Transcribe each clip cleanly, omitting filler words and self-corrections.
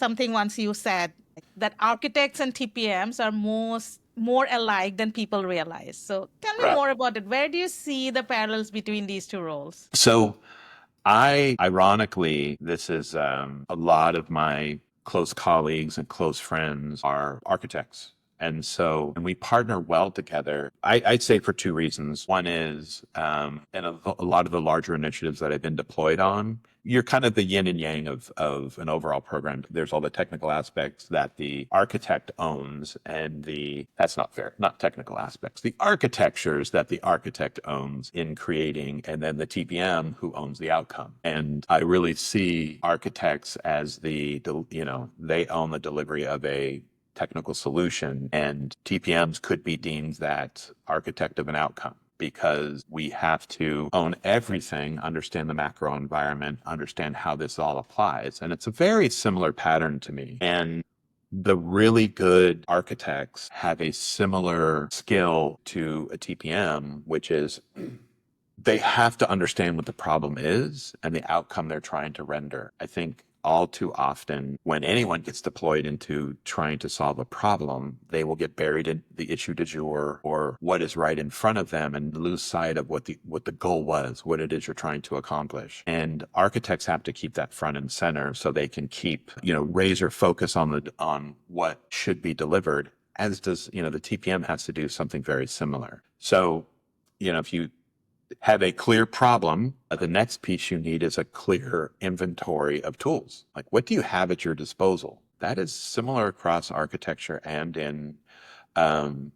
something once you said that architects and TPMs are more alike than people realize. So tell me Right. more about it. Where do you see the parallels between these two roles? So ironically, this is a lot of my close colleagues and close friends are architects. And we partner well together. I'd say for two reasons. One is, in a lot of the larger initiatives that I've been deployed on, you're kind of the yin and yang of an overall program. There's all the technical aspects that the architect owns that's not fair, not technical aspects, the architectures that the architect owns in creating, and then the TPM who owns the outcome. And I really see architects as they own the delivery of a technical solution, and TPMs could be deemed that architect of an outcome, because we have to own everything, understand the macro environment, understand how this all applies. And it's a very similar pattern to me. And the really good architects have a similar skill to a TPM, which is they have to understand what the problem is and the outcome they're trying to render. I think all too often, when anyone gets deployed into trying to solve a problem, they will get buried in the issue du jour or what is right in front of them and lose sight of what the goal was, what it is you're trying to accomplish. And architects have to keep that front and center so they can keep, razor focus on what should be delivered, as does, the TPM has to do something very similar. So, if you have a clear problem, the next piece you need is a clear inventory of tools. Like, what do you have at your disposal? That is similar across architecture and in um,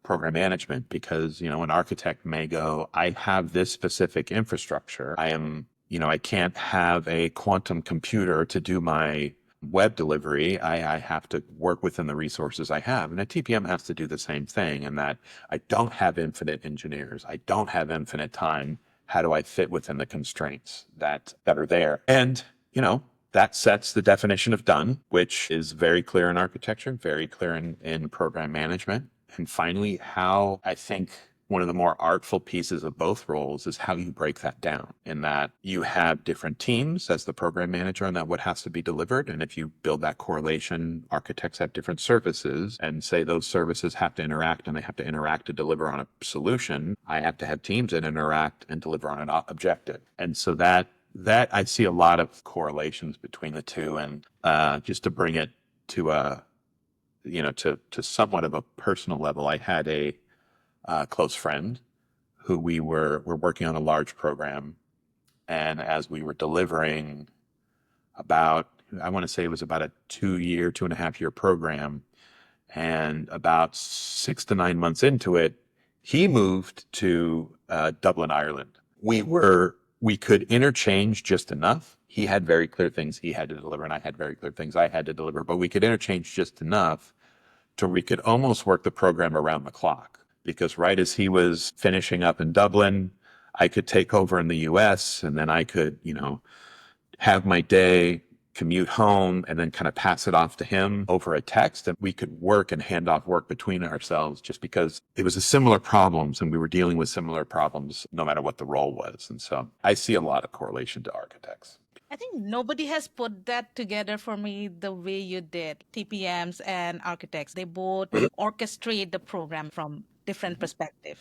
program management, because, an architect may go, I have this specific infrastructure. I can't have a quantum computer to do my web delivery. I have to work within the resources I have. And a TPM has to do the same thing, in that I don't have infinite engineers. I don't have infinite time. How do I fit within the constraints that are there? And, that sets the definition of done, which is very clear in architecture, very clear in program management. And finally, how I think one of the more artful pieces of both roles is how you break that down, in that you have different teams as the program manager and that what has to be delivered. And if you build that correlation, architects have different services and say those services have to interact, and they have to interact to deliver on a solution. I have to have teams that interact and deliver on an objective. And so that I see a lot of correlations between the two. And just to bring it to to somewhat of a personal level, I had a close friend who we were working on a large program. And as we were delivering I want to say it was about a 2.5 year program. And about 6 to 9 months into it, he moved to Dublin, Ireland. We could interchange just enough. He had very clear things he had to deliver, and I had very clear things I had to deliver, but we could interchange just enough to we could almost work the program around the clock. Because right as he was finishing up in Dublin, I could take over in the US, and then I could, have my day, commute home, and then kind of pass it off to him over a text. And we could work and hand off work between ourselves, just because it was a similar problems and we were dealing with similar problems no matter what the role was. And so I see a lot of correlation to architects. I think nobody has put that together for me the way you did. TPMs and architects, they both orchestrate the program from different perspective.